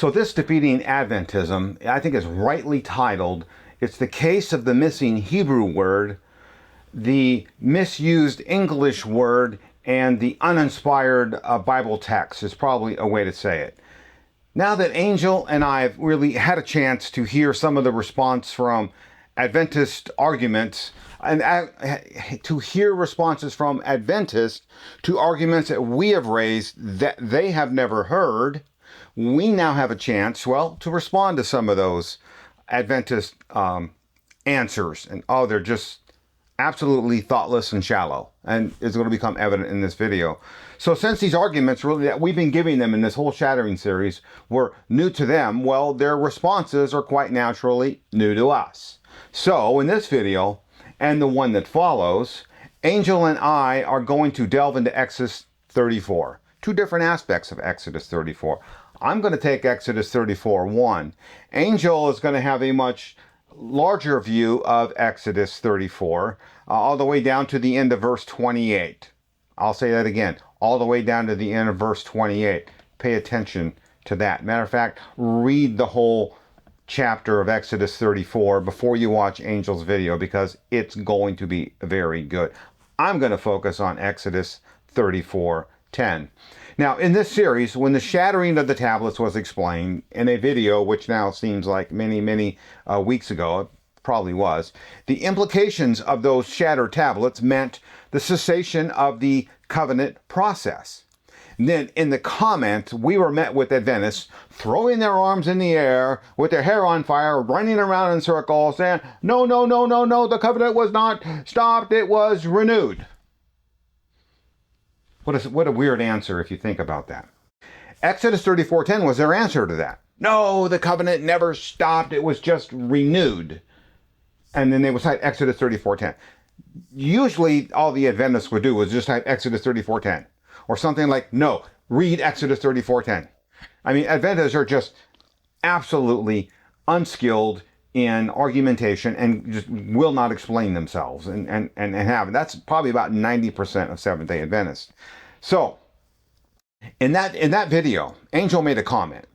So this Defeating Adventism, I think, is rightly titled, it's the case of the missing Hebrew word, the misused English word, and the uninspired Bible text is probably a way to say it. Now that Angel and I have really had a chance to hear some of the response from Adventist arguments, and to hear responses from Adventists to arguments that we have raised that they have never heard, we now have a chance, well, to respond to some of those Adventist answers. And they're just absolutely thoughtless and shallow, and it's going to become evident in this video. So since these arguments really that we've been giving them in this whole shattering series were new to them, well, their responses are quite naturally new to us. So in this video, and the one that follows, Angel and I are going to delve into Exodus 34. Two different aspects of Exodus 34. I'm going to take Exodus 34:1. Angel is going to have a much larger view of Exodus 34, all the way down to the end of verse 28. I'll say that again, all the way down to the end of verse 28. Pay attention to that. Matter of fact, read the whole chapter of Exodus 34 before you watch Angel's video, because it's going to be very good. I'm going to focus on Exodus 34:10. Now, in this series, when the shattering of the tablets was explained in a video, which now seems like many weeks ago, it probably was, the implications of those shattered tablets meant the cessation of the covenant process. And then in the comments, we were met with Adventists throwing their arms in the air with their hair on fire, running around in circles, saying, no, the covenant was not stopped, it was renewed. What a weird answer if you think about that. Exodus 34:10 was their answer to that. No, the covenant never stopped, it was just renewed. And then they would cite Exodus 34:10. Usually all the Adventists would do was just type Exodus 34:10. Or something like, no, read Exodus 34:10. I mean, Adventists are just absolutely unskilled in argumentation and just will not explain themselves and have. That's probably about 90% of Seventh-day Adventists. So in that video, Angel made a comment.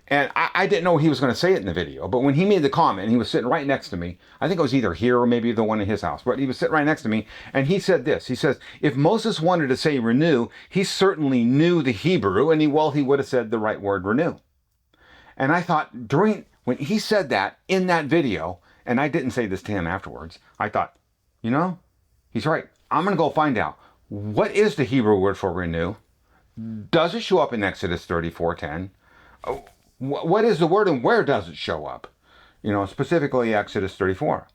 And I didn't know he was going to say it in the video, but when he made the comment, he was sitting right next to me. I think it was either here or maybe the one in his house, but he was sitting right next to me, and he said this. He says, if Moses wanted to say renew, he certainly knew the Hebrew, and he would have said the right word renew. And I thought, when he said that in that video, and I didn't say this to him afterwards, I thought, he's right. I'm going to go find out, what is the Hebrew word for renew? Does it show up in Exodus 34:10? What is the word and where does it show up? Specifically Exodus 34.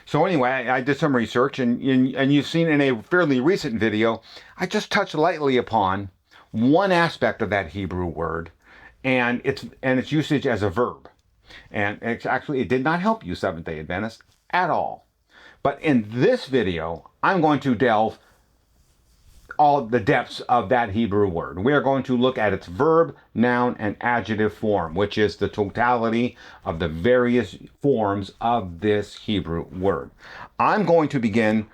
So anyway, I did some research, and you've seen in a fairly recent video, I just touched lightly upon one aspect of that Hebrew word, and its usage as a verb. And it did not help you Seventh-day Adventists at all. But in this video, I'm going to delve all the depths of that Hebrew word. We are going to look at its verb, noun, and adjective form, which is the totality of the various forms of this Hebrew word. I'm going to begin,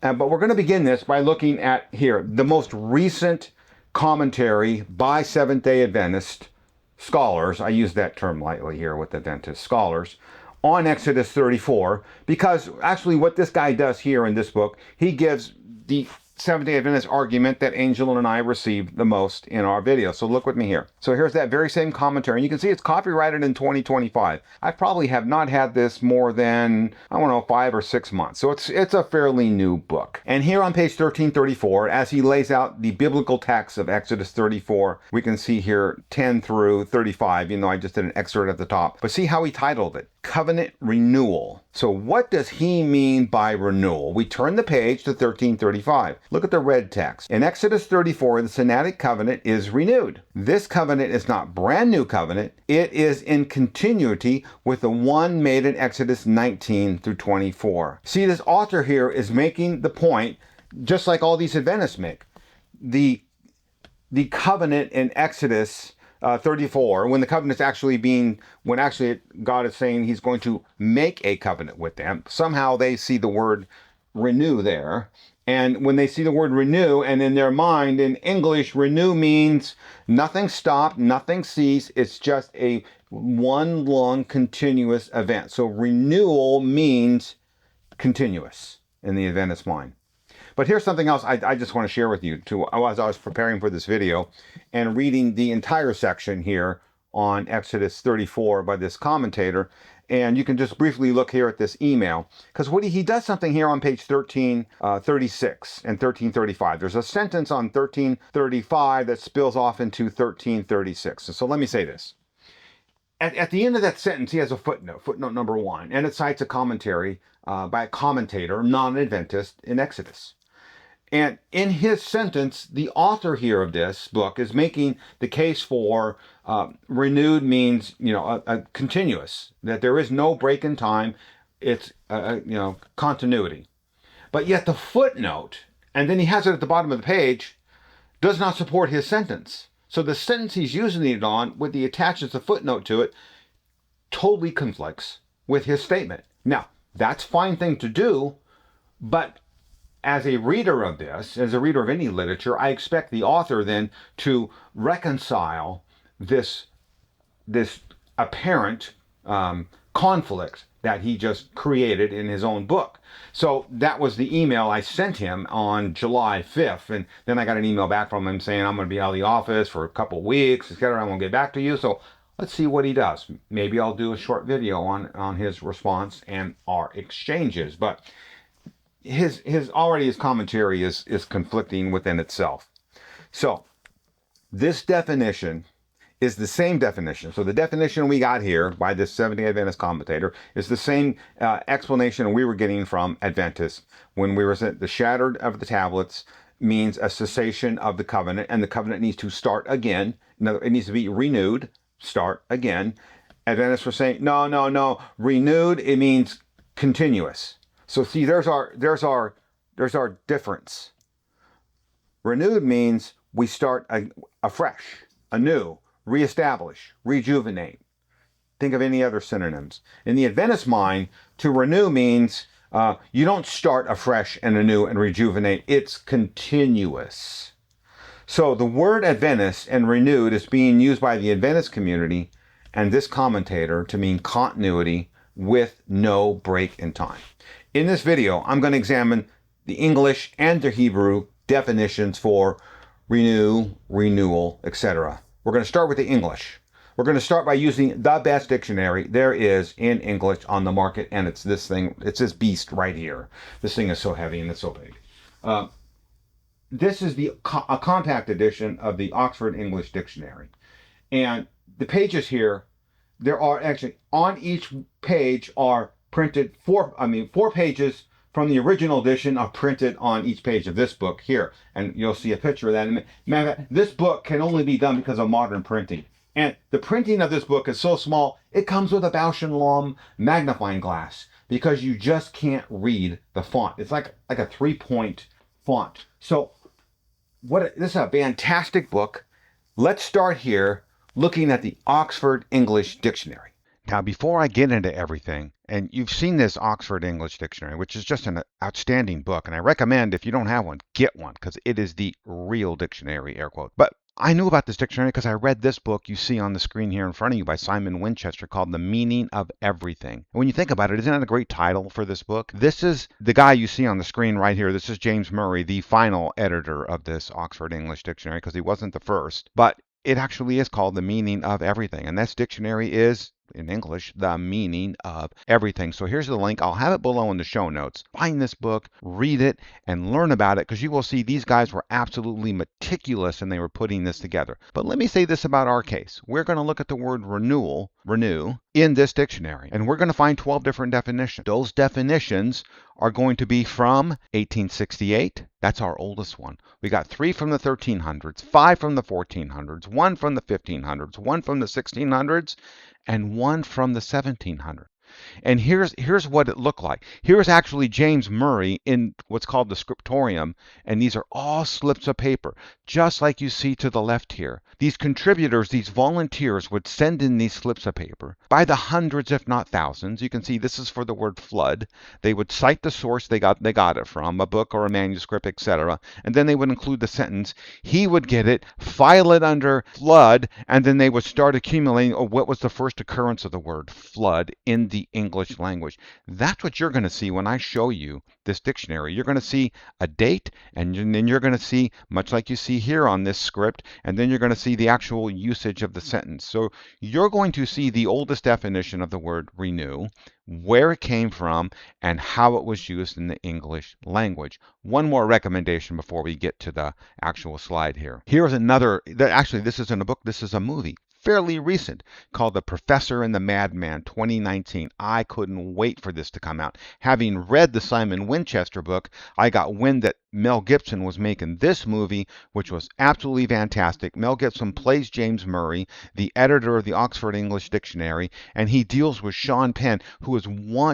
but we're going to begin this by looking at here, the most recent commentary by Seventh-day Adventist scholars. I use that term lightly here with Adventist scholars on Exodus 34, because actually what this guy does here in this book, he gives the Seventh-day Adventist argument that Angel and I received the most in our video. So look with me here. So here's that very same commentary. And you can see it's copyrighted in 2025. I probably have not had this more than, 5 or 6 months. So it's a fairly new book. And here on page 1334, as he lays out the biblical text of Exodus 34, we can see here 10 through 35, even though I just did an excerpt at the top. But see how he titled it, Covenant Renewal. So what does he mean by renewal? We turn the page to 1335. Look at the red text. In Exodus 34, the Sinaitic covenant is renewed. This covenant is not brand new covenant. It is in continuity with the one made in Exodus 19 through 24. See, this author here is making the point, just like all these Adventists make. The covenant in Exodus 34, when the covenant is actually God is saying he's going to make a covenant with them. Somehow they see the word renew there. And when they see the word renew, and in their mind, in English, renew means nothing stopped, nothing ceased. It's just a one long continuous event. So renewal means continuous in the Adventist mind. But here's something else I just want to share with you too. As I was preparing for this video and reading the entire section here on Exodus 34 by this commentator, and you can just briefly look here at this email, because he does something here on page 1336 and 1335. There's a sentence on 1335 that spills off into 1336. So let me say this. At the end of that sentence, he has a footnote number 1, and it cites a commentary by a commentator, non-Adventist, in Exodus. And in his sentence, the author here of this book is making the case for renewed means, a continuous, that there is no break in time. It's, continuity. But yet the footnote, and then he has it at the bottom of the page, does not support his sentence. So the sentence he's using it on, with the attaches a footnote to it, totally conflicts with his statement. Now, that's a fine thing to do, but as a reader of this, as a reader of any literature, I expect the author then to reconcile this apparent conflict that he just created in his own book. So that was the email I sent him on July 5th. And then I got an email back from him saying, I'm going to be out of the office for a couple of weeks, etc. I won't get back to you. So let's see what he does. Maybe I'll do a short video on his response and our exchanges. But his commentary is conflicting within itself. So this definition is the same definition. So the definition we got here by this Seventh-day Adventist commentator is the same explanation we were getting from Adventists when we were saying the shattered of the tablets means a cessation of the covenant, and the covenant needs to start again. It needs to be renewed, start again. Adventists were saying, no, renewed, it means continuous. So see, there's our difference. Renewed means we start afresh, anew, reestablish, rejuvenate. Think of any other synonyms. In the Adventist mind, to renew means you don't start afresh and anew and rejuvenate. It's continuous. So the word Adventist and renewed is being used by the Adventist community and this commentator to mean continuity with no break in time. In this video, I'm going to examine the English and the Hebrew definitions for renew, renewal, etc. We're going to start with the English. We're going to start by using the best dictionary there is in English on the market, and it's this thing. It's this beast right here. This thing is so heavy and it's so big. This is a compact edition of the Oxford English Dictionary. And the pages here, there are actually, on each page are printed four pages from the original edition are printed on each page of this book here. And you'll see a picture of that in a minute. This book can only be done because of modern printing. And the printing of this book is so small, it comes with a Bausch & Lomb magnifying glass because you just can't read the font. It's like a 3-point font. So this is a fantastic book. Let's start here looking at the Oxford English Dictionary. Now, before I get into everything, and you've seen this Oxford English Dictionary, which is just an outstanding book, and I recommend if you don't have one, get one, because it is the real dictionary, air quote. But I knew about this dictionary because I read this book you see on the screen here in front of you by Simon Winchester called The Meaning of Everything. And when you think about it, isn't that a great title for this book? This is the guy you see on the screen right here. This is James Murray, the final editor of this Oxford English Dictionary, because he wasn't the first. But it actually is called The Meaning of Everything. And this dictionary is, in English, the meaning of everything. So here's the link. I'll have it below in the show notes. Find this book, read it, and learn about it, because you will see these guys were absolutely meticulous and they were putting this together. But let me say this about our case. We're going to look at the word renew, in this dictionary, and we're going to find 12 different definitions. Those definitions are going to be from 1868. That's our oldest one. We got 3 from the 1300s, 5 from the 1400s, 1 from the 1500s, 1 from the 1600s, and 1 from the 1700s. And here's what it looked like. Here's actually James Murray in what's called the scriptorium, and these are all slips of paper, just like you see to the left here. These contributors, these volunteers would send in these slips of paper by the hundreds, if not thousands. You can see this is for the word flood. They would cite the source they got it from, a book or a manuscript, etc., and then they would include the sentence. He would get it, file it under flood, and then they would start accumulating what was the first occurrence of the word flood in the English language. That's what you're going to see when I show you this dictionary. You're going to see a date, and then you're going to see, much like you see here on this script, and then you're going to see the actual usage of the sentence. So you're going to see the oldest definition of the word renew, where it came from, and how it was used in the English language. One more recommendation before we get to the actual slide here. Here's another, actually this isn't a book, this is a movie. Fairly recent, called The Professor and the Madman, 2019. I couldn't wait for this to come out. Having read the Simon Winchester book, I got wind that Mel Gibson was making this movie, which was absolutely fantastic. Mel Gibson plays James Murray, the editor of the Oxford English Dictionary, and he deals with Sean Penn, who is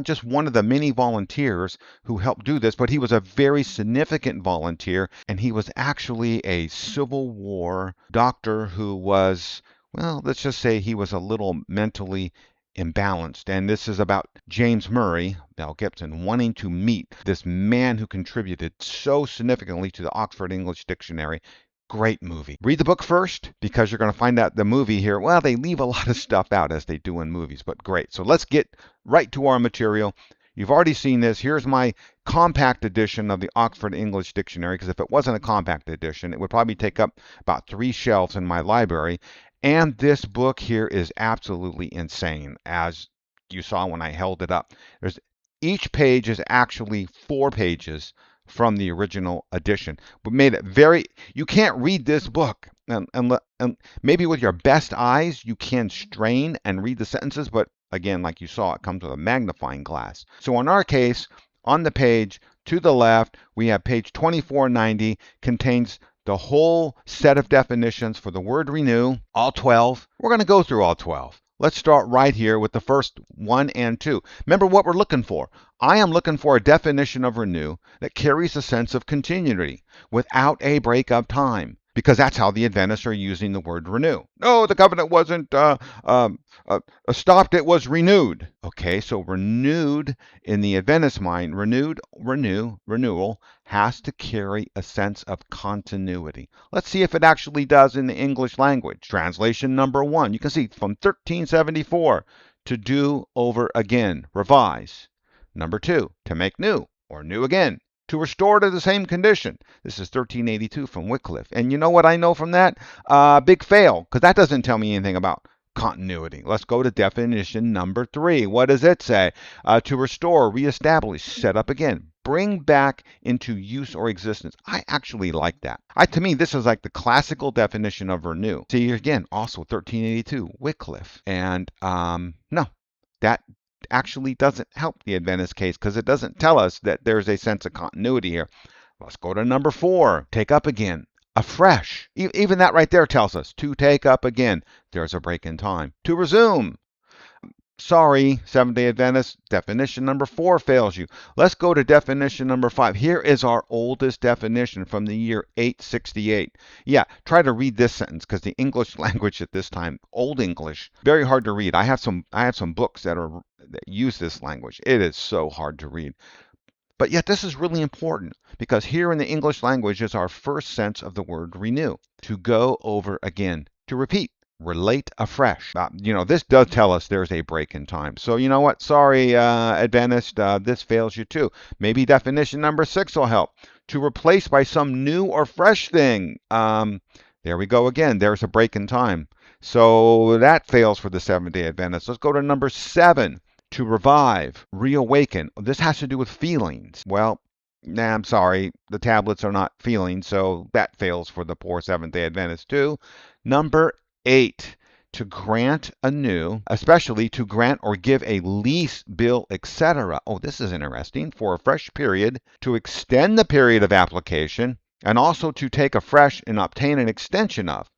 just one of the many volunteers who helped do this, but he was a very significant volunteer, and he was actually a Civil War doctor who was, well, let's just say he was a little mentally imbalanced. And this is about James Murray, Mel Gibson, wanting to meet this man who contributed so significantly to the Oxford English Dictionary. Great movie. Read the book first, because you're going to find out the movie here, well, they leave a lot of stuff out as they do in movies, but great. So let's get right to our material. You've already seen this. Here's my compact edition of the Oxford English Dictionary, because if it wasn't a compact edition, it would probably take up about 3 shelves in my library. And this book here is absolutely insane, as you saw when I held it up. Each page is actually 4 pages from the original edition. But made it you can't read this book. And maybe with your best eyes, you can strain and read the sentences, but again, like you saw, it comes with a magnifying glass. So in our case, on the page to the left, we have page 2490, contains the whole set of definitions for the word renew, all 12. We're going to go through all 12. Let's start right here with the first 1 and 2. Remember what we're looking for. I am looking for a definition of renew that carries a sense of continuity without a break of time, because that's how the Adventists are using the word renew. No, the covenant wasn't stopped, it was renewed. Okay, so renewed in the Adventist mind, renewal has to carry a sense of continuity. Let's see if it actually does in the English language. Translation number 1, you can see from 1374, to do over again, revise. Number 2, to make new, or new again. To restore to the same condition. This is 1382 from Wycliffe. And you know what I know from that? Big fail, because that doesn't tell me anything about continuity. Let's go to definition number 3. What does it say? To restore, reestablish, set up again, bring back into use or existence. I actually like that. To me, this is like the classical definition of renew. See, again, also 1382, Wycliffe. And no, that actually doesn't help the Adventist case, because it doesn't tell us that there's a sense of continuity here. Let's go to number 4, take up again, afresh. Even that right there tells us to take up again. There's a break in time. To resume. Sorry, Seventh-day Adventist, definition number 4 fails you. Let's go to definition number 5. Here is our oldest definition from the year 868. Yeah, try to read this sentence, because the English language at this time, Old English, very hard to read. I have some books that use this language. It is so hard to read. But yet this is really important, because here in the English language is our first sense of the word renew. To go over again, to repeat. Relate afresh. This does tell us there's a break in time. So you know what? Sorry, Adventist, this fails you too. Maybe definition number 6 will help. To replace by some new or fresh thing. There we go again. There's a break in time. So that fails for the Seventh-day Adventist. Let's go to number 7. To revive, reawaken. This has to do with feelings. Well, nah, I'm sorry. The tablets are not feelings, so that fails for the poor Seventh-day Adventist too. Number 8, to grant anew, especially to grant or give a lease, bill, etc. Oh, this is interesting. For a fresh period, to extend the period of application, and also to take afresh and obtain an extension of.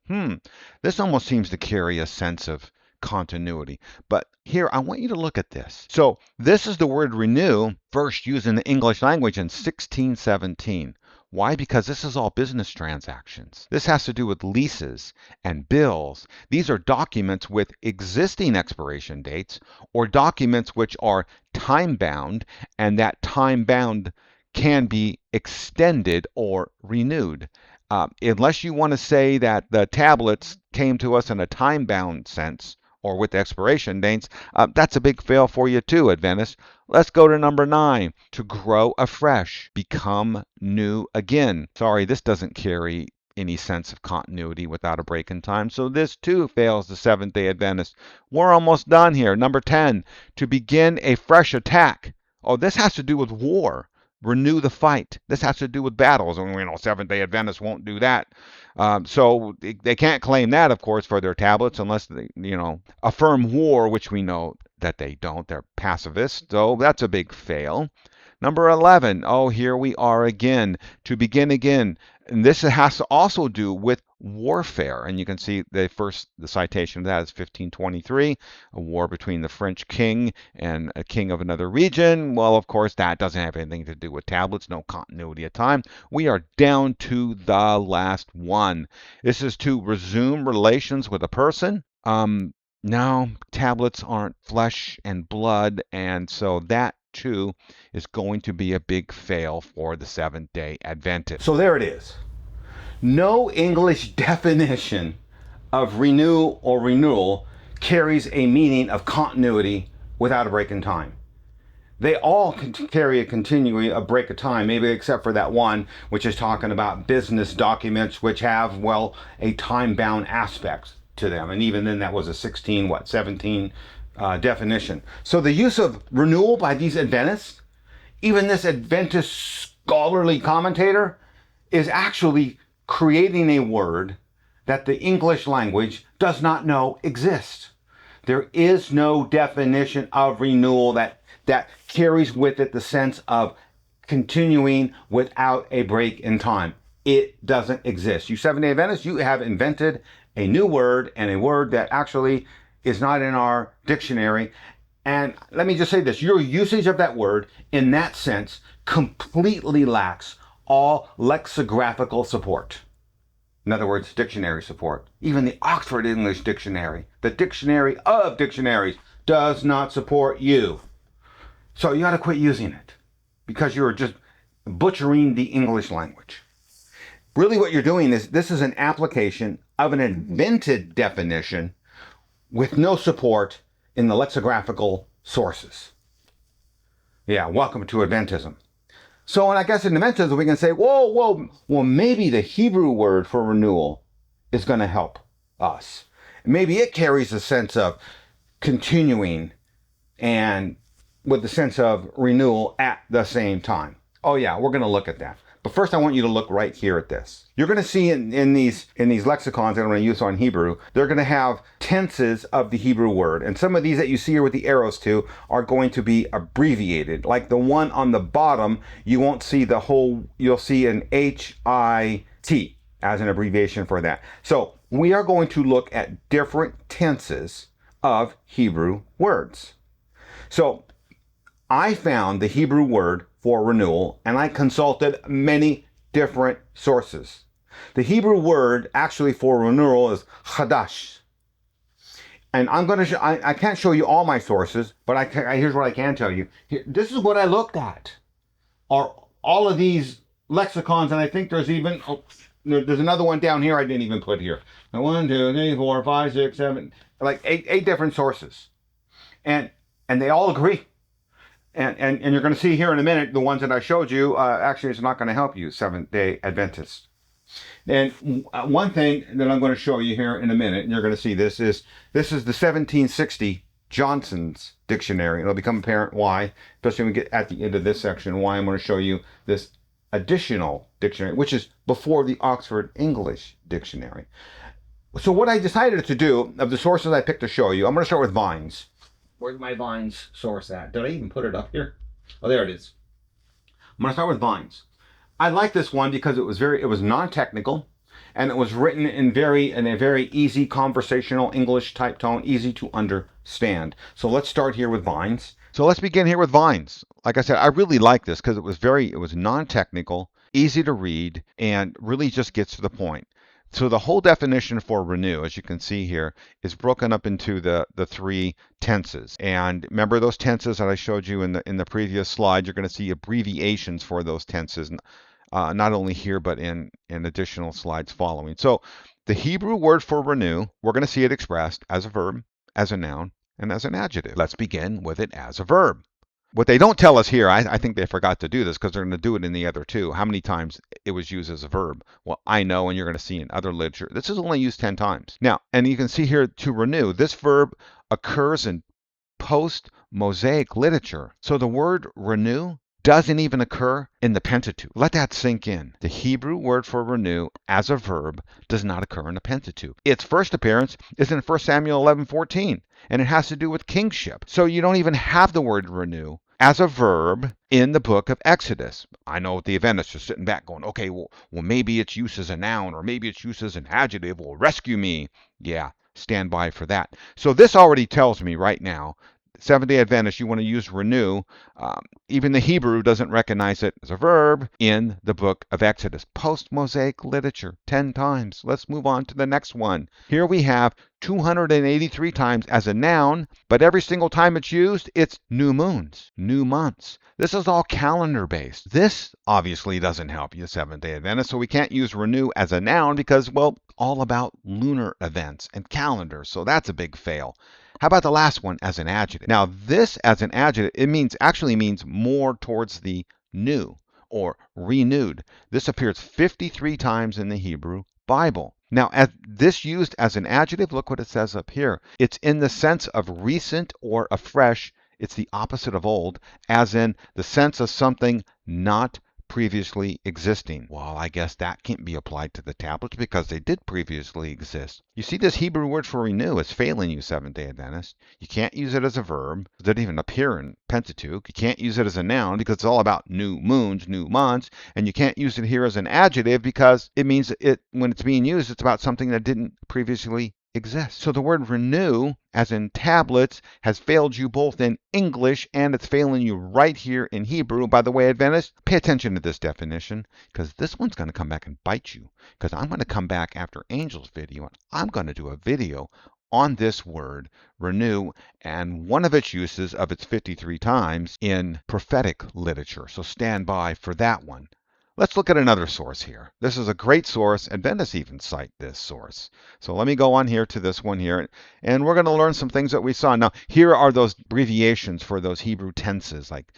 This almost seems to carry a sense of continuity. But here, I want you to look at this. So this is the word renew, first used in the English language in 1617. Why? Because this is all business transactions. This has to do with leases and bills. These are documents with existing expiration dates or documents which are time-bound, and that time-bound can be extended or renewed. Unless you want to say that the tablets came to us in a time-bound sense or with expiration dates, that's a big fail for you too, Adventist. Let's go to number 9, to grow afresh, become new again. Sorry, this doesn't carry any sense of continuity without a break in time, so this too fails the Seventh-day Adventist. We're almost done here. Number 10, to begin a fresh attack. Oh, this has to do with war. Renew the fight. This has to do with battles, and we know Seventh-day Adventists won't do that. So they can't claim that, of course, for their tablets unless they, affirm war, which we know that they don't. They're pacifists, so that's a big fail. Number 11, here we are again, to begin again. And this has to also do with warfare. And you can see the citation of that is 1523, a war between the French king and a king of another region. Well, of course, that doesn't have anything to do with tablets, no continuity of time. We are down to the last one. This is to resume relations with a person. Now, tablets aren't flesh and blood, and so that too is going to be a big fail for the Seventh-day Adventist. So there it is. No English definition of renew or renewal carries a meaning of continuity without a break in time. They all carry a break of time, maybe except for that one, which is talking about business documents, which have, a time-bound aspect to them. And even then that was a 17 definition. So the use of renewal by these Adventists, even this Adventist scholarly commentator, is actually creating a word that the English language does not know exists. There is no definition of renewal that carries with it the sense of continuing without a break in time. It doesn't exist. You Seventh-day Adventists, you have invented a new word, and a word that actually is not in our dictionary. And let me just say this, your usage of that word in that sense completely lacks all lexicographical support. In other words, dictionary support. Even the Oxford English Dictionary, the dictionary of dictionaries, does not support you. So you got to quit using it because you're just butchering the English language. Really what you're doing is, this is an application of an invented definition with no support in the lexicographical sources. Yeah, welcome to Adventism. So, and I guess in Adventism we can say, well, maybe the Hebrew word for renewal is going to help us. Maybe it carries a sense of continuing and with the sense of renewal at the same time. Oh yeah, we're going to look at that. But first I want you to look right here at this. You're going to see in these lexicons that I'm going to use on Hebrew, they're going to have tenses of the Hebrew word. And some of these that you see here with the arrows to are going to be abbreviated. Like the one on the bottom, you won't see the whole, you'll see an HIT as an abbreviation for that. So we are going to look at different tenses of Hebrew words. So I found the Hebrew word for renewal, and I consulted many different sources. The Hebrew word actually for renewal is chadash. And I'm going to I can't show you all my sources, but here's what I can tell you. This is what I looked at. Are all of these lexicons, and I think there's even, there's another one down here I didn't even put here. 1, 2, 3, 4, 5, 6, 7, like eight different sources. And they all agree. And you're going to see here in a minute, the ones that I showed you, actually it's not going to help you, Seventh-day Adventists. And one thing that I'm going to show you here in a minute, and you're going to see this is the 1760 Johnson's Dictionary. It'll become apparent why, especially when we get at the end of this section, why I'm going to show you this additional dictionary, which is before the Oxford English Dictionary. So what I decided to do, of the sources I picked to show you, I'm going to start with Vines. Where's my Vines source at? Did I even put it up here? Oh, there it is. I'm going to start with Vines. I like this one because it was non-technical, And it was written in a very easy conversational English type tone, easy to understand. So let's start here with vines. So let's begin here with vines. Like I said, I really like this because it was non-technical, easy to read, and really just gets to the point. So the whole definition for renew, as you can see here, is broken up into the three tenses. And remember those tenses that I showed you in the previous slide. You're going to see abbreviations for those tenses, not only here but in additional slides following. So the Hebrew word for renew, we're going to see it expressed as a verb, as a noun, and as an adjective. Let's begin with it as a verb. What they don't tell us here, I think they forgot to do this because they're going to do it in the other two. How many times it was used as a verb? Well, I know, and you're going to see in other literature, this is only used 10 times. Now, and you can see here to renew, this verb occurs in post-Mosaic literature. So the word renew doesn't even occur in the Pentateuch. Let that sink in. The Hebrew word for renew as a verb does not occur in the Pentateuch. Its first appearance is in 1 Samuel 11:14, and it has to do with kingship. So you don't even have the word renew as a verb in the book of Exodus. I know the Adventists are sitting back going, okay, well, maybe its use as a noun or maybe its use as an adjective will rescue me. Yeah, stand by for that. So this already tells me right now, Seventh-day Adventist, you want to use renew. Even the Hebrew doesn't recognize it as a verb in the book of Exodus. Post-Mosaic literature, 10 times. Let's move on to the next one. Here we have 283 times as a noun, but every single time it's used, it's new moons, new months. This is all calendar based. This obviously doesn't help you, Seventh-day Adventist, so we can't use renew as a noun because, well, all about lunar events and calendars, so that's a big fail. How about the last one as an adjective? Now, this as an adjective, it actually means more towards the new or renewed. This appears 53 times in the Hebrew Bible. Now, as this used as an adjective, look what it says up here. It's in the sense of recent or afresh. It's the opposite of old, as in the sense of something not previously existing. Well, I guess that can't be applied to the tablets because they did previously exist. You see, this Hebrew word for renew is failing you, Seventh-day Adventist. You can't use it as a verb. It doesn't even appear in Pentateuch. You can't use it as a noun because it's all about new moons, new months. And you can't use it here as an adjective because it means when it's being used, it's about something that didn't previously exist. So the word renew, as in tablets, has failed you both in English and it's failing you right here in Hebrew. By the way, Adventists, pay attention to this definition because this one's going to come back and bite you. Because I'm going to come back after Angel's video and I'm going to do a video on this word, renew, and one of its uses of its 53 times in prophetic literature. So stand by for that one. Let's look at another source here. This is a great source. Adventists even cite this source. So let me go on here to this one here, and we're going to learn some things that we saw. Now, here are those abbreviations for those Hebrew tenses, like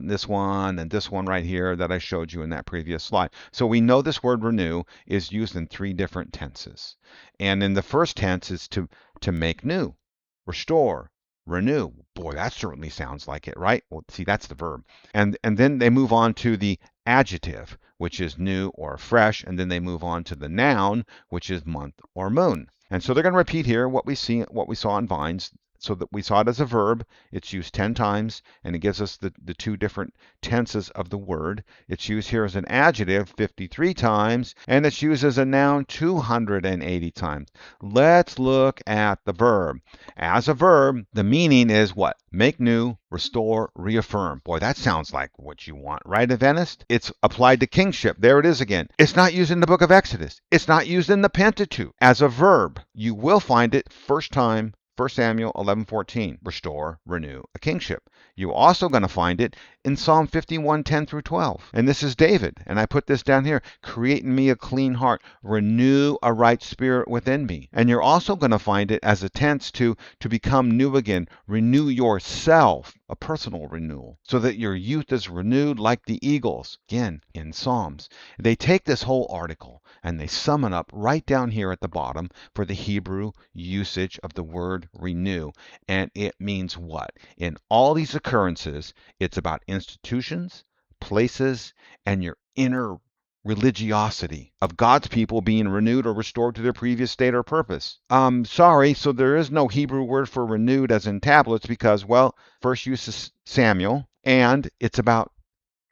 this one and this one right here that I showed you in that previous slide. So we know this word renew is used in 3 different tenses. And in the first tense is to make new, restore, renew. Boy, that certainly sounds like it, right? Well, see, that's the verb. And then they move on to the adjective, which is new or fresh, and then they move on to the noun, which is month or moon. And so they're going to repeat here what we saw in vines. So that we saw it as a verb. It's used 10 times, and it gives us the 2 different tenses of the word. It's used here as an adjective 53 times, and it's used as a noun 280 times. Let's look at the verb. As a verb, the meaning is what? Make new, restore, reaffirm. Boy, that sounds like what you want, right, Adventist? It's applied to kingship. There it is again. It's not used in the book of Exodus. It's not used in the Pentateuch. As a verb, you will find it first time 1 Samuel 11:14, restore, renew a kingship. You're also going to find it in Psalm 51:10 through 12. And this is David. And I put this down here, create in me a clean heart, renew a right spirit within me. And you're also going to find it as a tense to become new again, renew yourself, a personal renewal, so that your youth is renewed like the eagles. Again, in Psalms. They take this whole article and they sum it up right down here at the bottom for the Hebrew usage of the word renew. And it means what? In all these occurrences, it's about institutions, places, and your inner religiosity of God's people being renewed or restored to their previous state or purpose. Sorry, so there is no Hebrew word for renewed as in tablets because, well, first use is Samuel, and it's about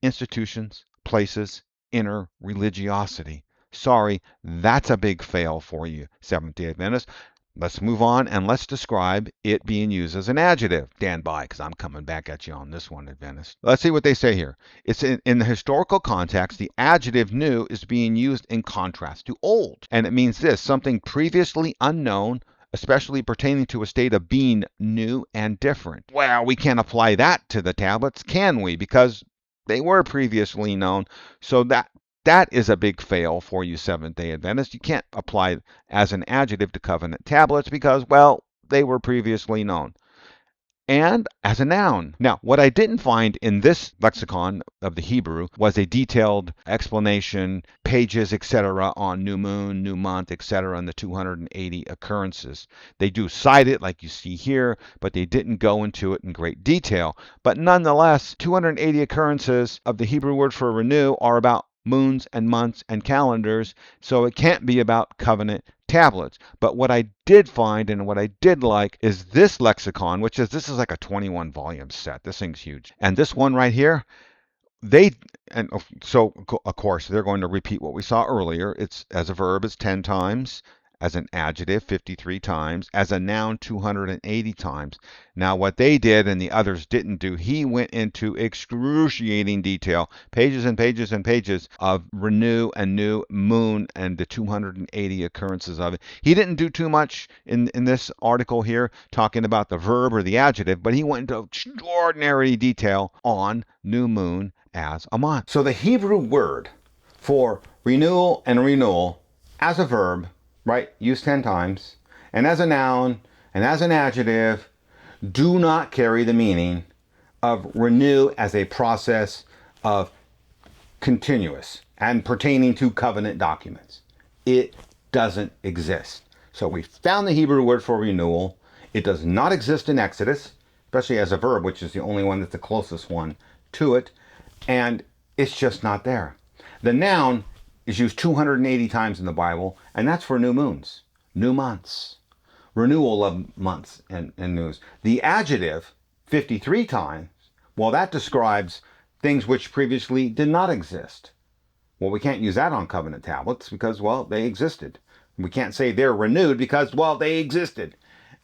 institutions, places, inner religiosity. Sorry, that's a big fail for you, Seventh-day Adventists. Let's move on and let's describe it being used as an adjective. Stand by, because I'm coming back at you on this one, Adventist. Let's see what they say here. It's in the historical context, the adjective new is being used in contrast to old. And it means this, something previously unknown, especially pertaining to a state of being new and different. Well, we can't apply that to the tablets, can we? Because they were previously known. So that is a big fail for you Seventh-day Adventists. You can't apply it as an adjective to covenant tablets because, well, they were previously known. And as a noun. Now, what I didn't find in this lexicon of the Hebrew was a detailed explanation, pages, etc., on new moon, new month, etc., and the 280 occurrences. They do cite it like you see here, but they didn't go into it in great detail. But nonetheless, 280 occurrences of the Hebrew word for renew are about moons and months and calendars, so it can't be about covenant tablets. But what I did find and what I did like is this lexicon, this is like a 21 volume set. This thing's huge. And this one right here, so of course they're going to repeat what we saw earlier. It's as a verb, it's 10 times. As an adjective, 53 times. As a noun, 280 times. Now, what they did and the others didn't do, he went into excruciating detail, pages and pages and pages of renew and new moon and the 280 occurrences of it. He didn't do too much in this article here talking about the verb or the adjective, but he went into extraordinary detail on new moon as a month. So the Hebrew word for renewal and renewal as a verb, right, used 10 times, and as a noun and as an adjective, do not carry the meaning of renew as a process of continuous and pertaining to covenant documents. It doesn't exist. So we found the Hebrew word for renewal. It does not exist in Exodus, especially as a verb, which is the only one that's the closest one to it, and it's just not there. The noun is used 280 times in the Bible, and that's for new moons, new months, renewal of months and news. The adjective, 53 times, well, that describes things which previously did not exist. Well, we can't use that on covenant tablets because, well, they existed. We can't say they're renewed because, well, they existed.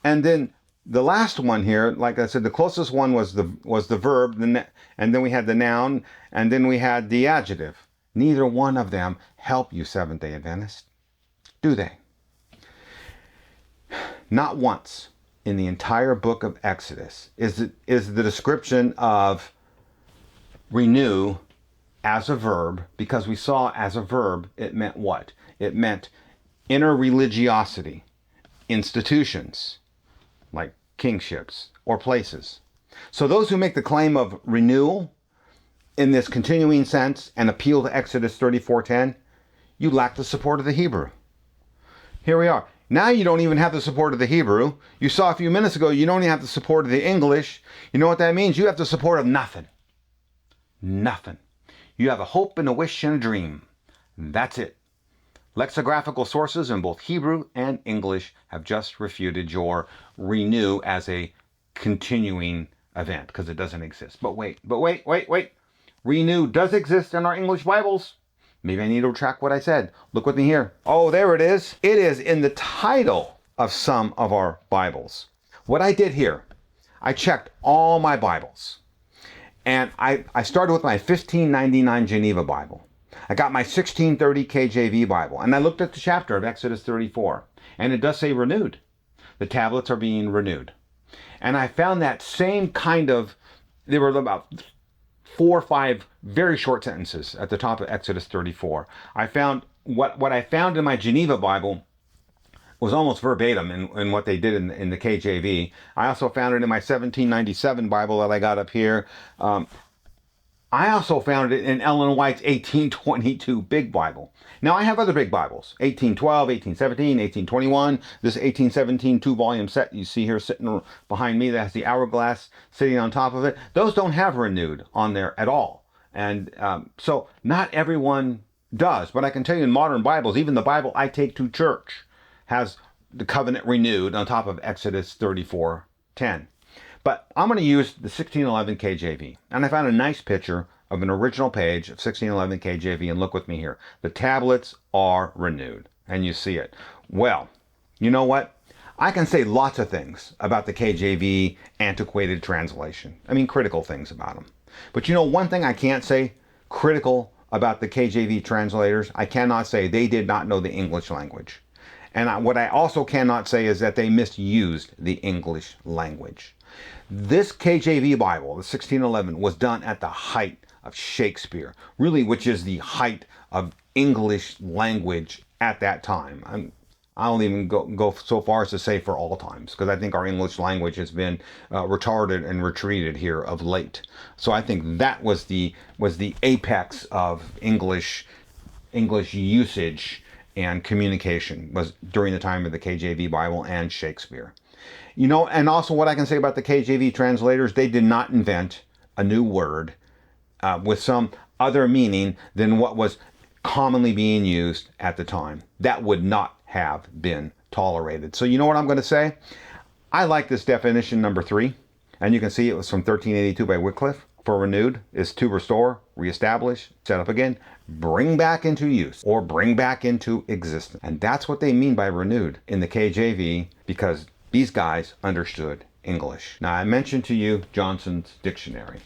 And then the last one here, like I said, the closest one was the verb, and then we had the noun, and then we had the adjective. Neither one of them help you Seventh-day Adventists, do they? Not once in the entire book of Exodus is the description of renew as a verb, because we saw as a verb it meant what? It meant inner religiosity, institutions like kingships or places. So those who make the claim of renewal in this continuing sense and appeal to Exodus 34:10, you lack the support of the Hebrew. Here we are. Now you don't even have the support of the Hebrew. You saw a few minutes ago you don't even have the support of the English. You know what that means? You have the support of nothing. Nothing. You have a hope and a wish and a dream. That's it. Lexicographical sources in both Hebrew and English have just refuted your renew as a continuing event because it doesn't exist. But wait. Renew does exist in our English Bibles. Maybe I need to retract what I said. Look with me here. Oh, there it is. It is in the title of some of our Bibles. What I did here, I checked all my Bibles. And I started with my 1599 Geneva Bible. I got my 1630 KJV Bible. And I looked at the chapter of Exodus 34. And it does say renewed. The tablets are being renewed. And I found that same kind of, there were about 4 or 5 very short sentences at the top of Exodus 34. I found what I found in my Geneva Bible was almost verbatim in what they did in the KJV. I also found it in my 1797 Bible that I got up here. I also found it in Ellen White's 1822 Big Bible. Now I have other big Bibles, 1812, 1817, 1821. This 1817 2-volume set you see here sitting behind me that has the hourglass sitting on top of it. Those don't have renewed on there at all. And so not everyone does. But I can tell you in modern Bibles, even the Bible I take to church has the covenant renewed on top of Exodus 34:10. But I'm going to use the 1611 KJV. And I found a nice picture of an original page of 1611 KJV, and look with me here. The tablets are renewed, and you see it. Well, you know what? I can say lots of things about the KJV antiquated translation. I mean, critical things about them. But you know, one thing I can't say critical about the KJV translators, I cannot say they did not know the English language. And what I also cannot say is that they misused the English language. This KJV Bible, the 1611, was done at the height of Shakespeare, really, which is the height of English language at that time. I don't even go so far as to say for all times, because I think our English language has been retarded and retreated here of late. So I think that was the apex of English usage and communication, was during the time of the KJV Bible and Shakespeare. You know, and also what I can say about the KJV translators, they did not invent a new word with some other meaning than what was commonly being used at the time. That would not have been tolerated. So you know what I'm going to say? I like this definition number 3, and you can see it was from 1382 by Wycliffe. For renewed is to restore, reestablish, set up again, bring back into use, or bring back into existence. And that's what they mean by renewed in the KJV, because these guys understood English. Now, I mentioned to you Johnson's dictionary.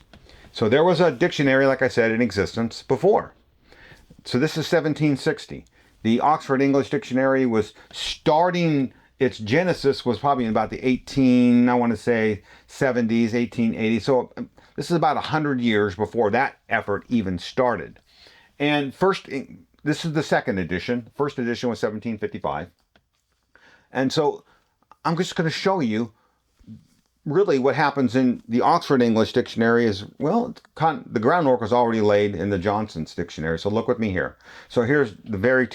So there was a dictionary, like I said, in existence before. So this is 1760. The Oxford English Dictionary was starting, its genesis was probably in about the 1870s, 1880s. So this is about 100 years before that effort even started. And this is the second edition. First edition was 1755. And so I'm just going to show you really what happens in the Oxford English Dictionary is, well, the groundwork was already laid in the Johnson's dictionary. So look with me here. So here's the very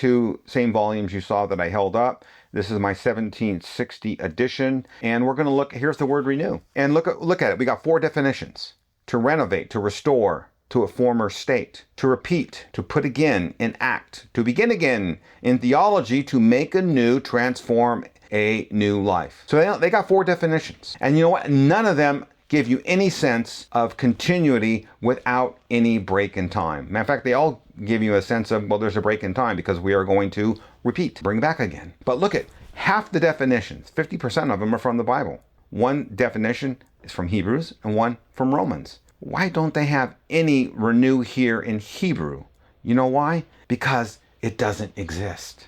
same volumes you saw that I held up. This is my 1760 edition. And we're going to look, here's the word renew. And look at it. We got 4 definitions. To renovate, to restore to a former state, to repeat, to put again, enact, to begin again, in theology, to make anew, transform a new life. So they got 4 definitions. And you know what? None of them give you any sense of continuity without any break in time. Matter of fact, they all give you a sense of, well, there's a break in time because we are going to repeat, bring back again. But look at half the definitions, 50% of them are from the Bible. One definition is from Hebrews and one from Romans. Why don't they have any renew here in Hebrew? You know why? Because it doesn't exist.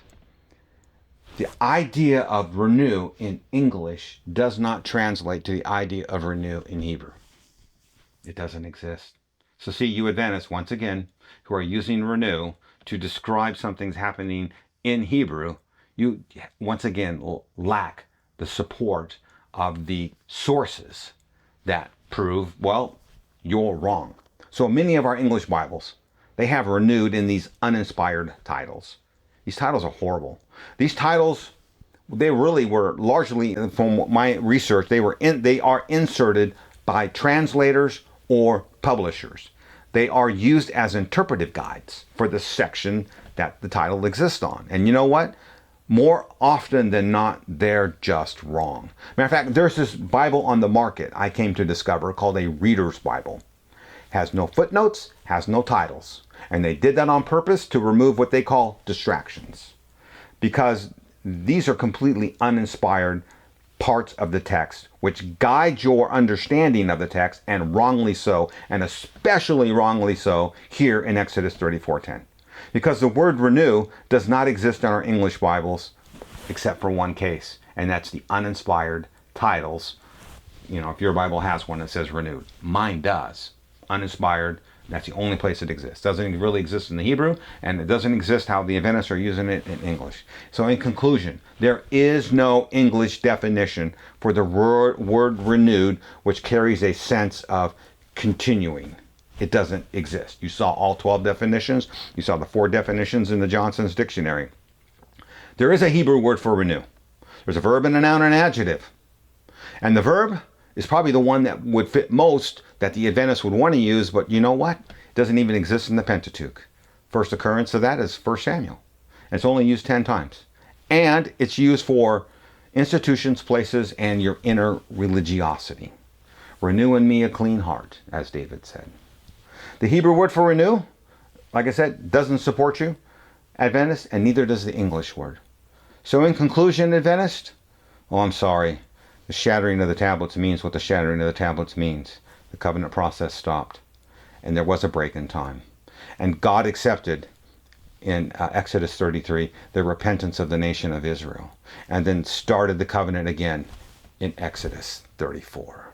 The idea of renew in English does not translate to the idea of renew in Hebrew. It doesn't exist. So see, you Adventists, once again, who are using renew to describe something's happening in Hebrew, you once again lack the support of the sources that prove, well, you're wrong. So many of our English Bibles, they have renewed in these uninspired titles. These titles are horrible. These titles, they really were largely, from my research, they are inserted by translators or publishers. They are used as interpretive guides for the section that the title exists on. And you know what? More often than not, they're just wrong. Matter of fact, there's this Bible on the market I came to discover called a Reader's Bible. Has no footnotes, has no titles. And they did that on purpose to remove what they call distractions. Because these are completely uninspired parts of the text, which guide your understanding of the text, and wrongly so, and especially wrongly so, here in Exodus 34:10. Because the word renew does not exist in our English Bibles, except for one case, and that's the uninspired titles. You know, if your Bible has one that says renewed. Mine does. Uninspired, that's the only place it exists. Doesn't really exist in the Hebrew, and it doesn't exist how the Adventists are using it in English. So in conclusion, there is no English definition for the word renewed, which carries a sense of continuing. It doesn't exist. You saw all 12 definitions. You saw the 4 definitions in the Johnson's dictionary. There is a Hebrew word for renew. There's a verb and a noun and an adjective. And the verb is probably the one that would fit most, that the Adventists would want to use, but you know what? It doesn't even exist in the Pentateuch. First occurrence of that is 1 Samuel. And it's only used 10 times. And it's used for institutions, places, and your inner religiosity. Renew in me a clean heart, as David said. The Hebrew word for renew, like I said, doesn't support you, Adventist, and neither does the English word. So in conclusion, Adventist, oh, I'm sorry. The shattering of the tablets means what the shattering of the tablets means. The covenant process stopped. And there was a break in time. And God accepted in Exodus 33 the repentance of the nation of Israel. And then started the covenant again in Exodus 34.